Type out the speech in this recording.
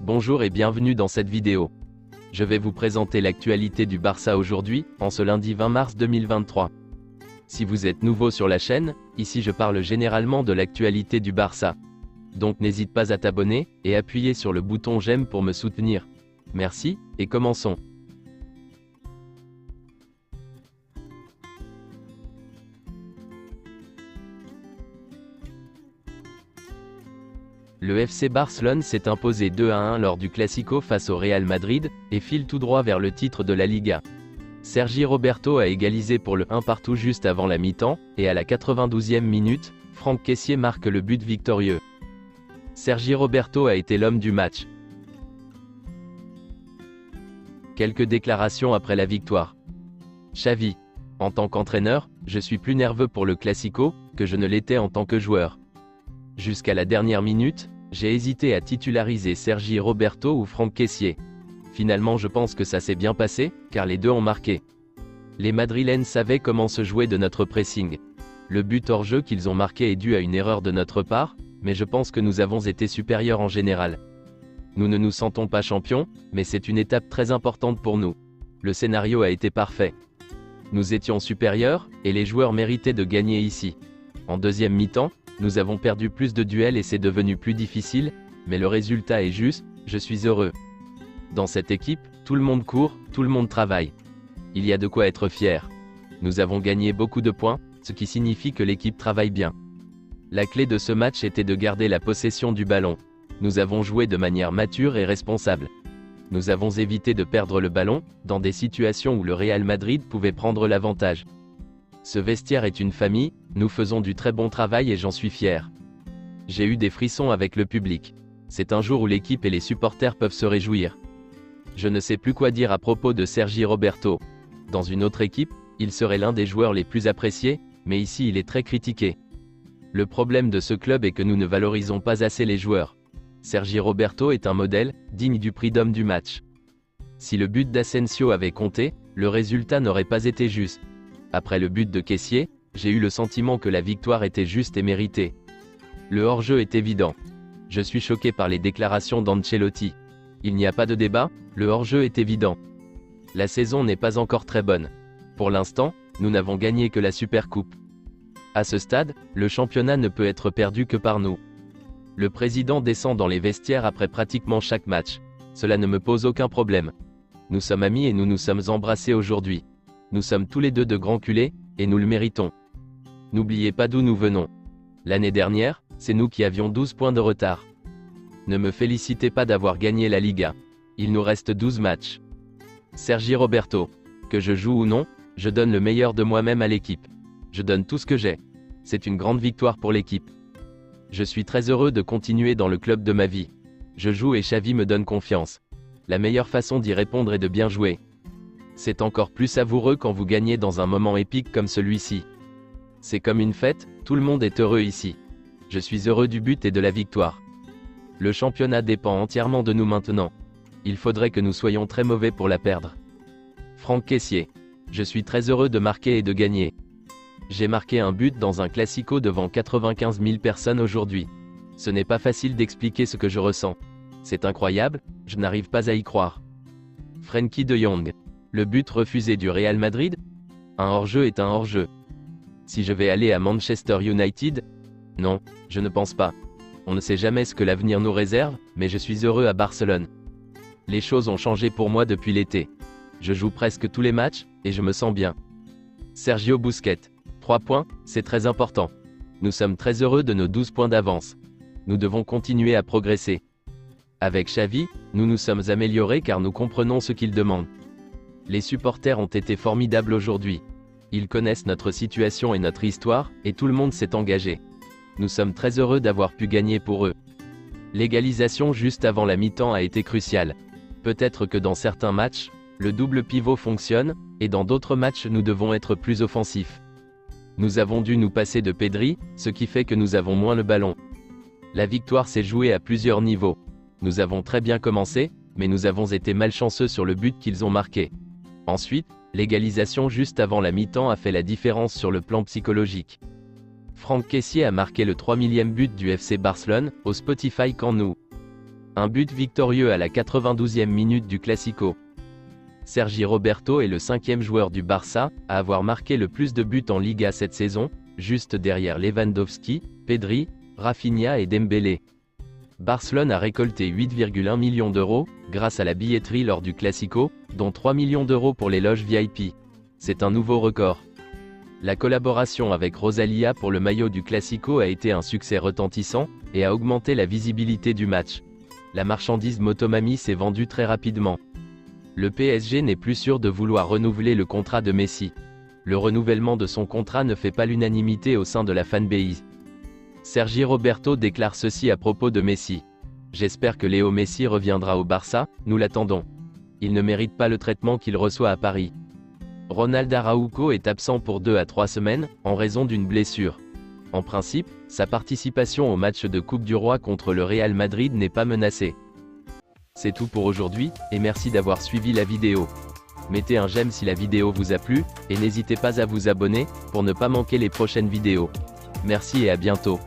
Bonjour et bienvenue dans cette vidéo. Je vais vous présenter l'actualité du Barça aujourd'hui, en ce lundi 20 mars 2023. Si vous êtes nouveau sur la chaîne, ici je parle généralement de l'actualité du Barça. Donc n'hésite pas à t'abonner, et appuyer sur le bouton j'aime pour me soutenir. Merci, et commençons. Le FC Barcelone s'est imposé 2-1 lors du Classico face au Real Madrid, et file tout droit vers le titre de la Liga. Sergi Roberto a égalisé pour le 1-1 juste avant la mi-temps, et à la 92e minute, Franck Kessié marque le but victorieux. Sergi Roberto a été l'homme du match. Quelques déclarations après la victoire. Xavi. En tant qu'entraîneur, je suis plus nerveux pour le Classico que je ne l'étais en tant que joueur. Jusqu'à la dernière minute, j'ai hésité à titulariser Sergi Roberto ou Franck Kessié. Finalement je pense que ça s'est bien passé, car les deux ont marqué. Les Madrilènes savaient comment se jouer de notre pressing. Le but hors jeu qu'ils ont marqué est dû à une erreur de notre part, mais je pense que nous avons été supérieurs en général. Nous ne nous sentons pas champions, mais c'est une étape très importante pour nous. Le scénario a été parfait. Nous étions supérieurs, et les joueurs méritaient de gagner ici. En deuxième mi-temps, nous avons perdu plus de duels et c'est devenu plus difficile, mais le résultat est juste, je suis heureux. Dans cette équipe, tout le monde court, tout le monde travaille. Il y a de quoi être fier. Nous avons gagné beaucoup de points, ce qui signifie que l'équipe travaille bien. La clé de ce match était de garder la possession du ballon. Nous avons joué de manière mature et responsable. Nous avons évité de perdre le ballon, dans des situations où le Real Madrid pouvait prendre l'avantage. Ce vestiaire est une famille, nous faisons du très bon travail et j'en suis fier. J'ai eu des frissons avec le public. C'est un jour où l'équipe et les supporters peuvent se réjouir. Je ne sais plus quoi dire à propos de Sergi Roberto. Dans une autre équipe, il serait l'un des joueurs les plus appréciés, mais ici il est très critiqué. Le problème de ce club est que nous ne valorisons pas assez les joueurs. Sergi Roberto est un modèle, digne du prix d'homme du match. Si le but d'Asensio avait compté, le résultat n'aurait pas été juste. Après le but de Kessié, j'ai eu le sentiment que la victoire était juste et méritée. Le hors-jeu est évident. Je suis choqué par les déclarations d'Ancelotti. Il n'y a pas de débat, le hors-jeu est évident. La saison n'est pas encore très bonne. Pour l'instant, nous n'avons gagné que la Supercoupe. À ce stade, le championnat ne peut être perdu que par nous. Le président descend dans les vestiaires après pratiquement chaque match. Cela ne me pose aucun problème. Nous sommes amis et nous nous sommes embrassés aujourd'hui. Nous sommes tous les deux de grands culés, et nous le méritons. N'oubliez pas d'où nous venons. L'année dernière, c'est nous qui avions 12 points de retard. Ne me félicitez pas d'avoir gagné la Liga. Il nous reste 12 matchs. Sergi Roberto. Que je joue ou non, je donne le meilleur de moi-même à l'équipe. Je donne tout ce que j'ai. C'est une grande victoire pour l'équipe. Je suis très heureux de continuer dans le club de ma vie. Je joue et Xavi me donne confiance. La meilleure façon d'y répondre est de bien jouer. C'est encore plus savoureux quand vous gagnez dans un moment épique comme celui-ci. C'est comme une fête, tout le monde est heureux ici. Je suis heureux du but et de la victoire. Le championnat dépend entièrement de nous maintenant. Il faudrait que nous soyons très mauvais pour la perdre. Franck Kessié. Je suis très heureux de marquer et de gagner. J'ai marqué un but dans un Classico devant 95 000 personnes aujourd'hui. Ce n'est pas facile d'expliquer ce que je ressens. C'est incroyable, je n'arrive pas à y croire. Frenkie de Jong. Le but refusé du Real Madrid? Un hors-jeu est un hors-jeu. Si je vais aller à Manchester United? Non, je ne pense pas. On ne sait jamais ce que l'avenir nous réserve, mais je suis heureux à Barcelone. Les choses ont changé pour moi depuis l'été. Je joue presque tous les matchs, et je me sens bien. Sergio Busquets. 3 points, c'est très important. Nous sommes très heureux de nos 12 points d'avance. Nous devons continuer à progresser. Avec Xavi, nous nous sommes améliorés car nous comprenons ce qu'il demande. Les supporters ont été formidables aujourd'hui. Ils connaissent notre situation et notre histoire, et tout le monde s'est engagé. Nous sommes très heureux d'avoir pu gagner pour eux. L'égalisation juste avant la mi-temps a été cruciale. Peut-être que dans certains matchs, le double pivot fonctionne, et dans d'autres matchs nous devons être plus offensifs. Nous avons dû nous passer de Pedri, ce qui fait que nous avons moins le ballon. La victoire s'est jouée à plusieurs niveaux. Nous avons très bien commencé, mais nous avons été malchanceux sur le but qu'ils ont marqué. Ensuite, l'égalisation juste avant la mi-temps a fait la différence sur le plan psychologique. Franck Kessié a marqué le 3 000e but du FC Barcelone, au Spotify Camp Nou. Un but victorieux à la 92e minute du Classico. Sergi Roberto est le 5e joueur du Barça à avoir marqué le plus de buts en Liga cette saison, juste derrière Lewandowski, Pedri, Rafinha et Dembélé. Barcelone a récolté 8,1 millions d'euros, grâce à la billetterie lors du Classico, dont 3 millions d'euros pour les loges VIP. C'est un nouveau record. La collaboration avec Rosalía pour le maillot du Classico a été un succès retentissant, et a augmenté la visibilité du match. La marchandise Motomami s'est vendue très rapidement. Le PSG n'est plus sûr de vouloir renouveler le contrat de Messi. Le renouvellement de son contrat ne fait pas l'unanimité au sein de la fanbase. Sergi Roberto déclare ceci à propos de Messi. « J'espère que Léo Messi reviendra au Barça, nous l'attendons. Il ne mérite pas le traitement qu'il reçoit à Paris. » Ronald Araujo est absent pour 2 à 3 semaines, en raison d'une blessure. En principe, sa participation au match de Coupe du Roi contre le Real Madrid n'est pas menacée. C'est tout pour aujourd'hui, et merci d'avoir suivi la vidéo. Mettez un j'aime si la vidéo vous a plu, et n'hésitez pas à vous abonner, pour ne pas manquer les prochaines vidéos. Merci et à bientôt.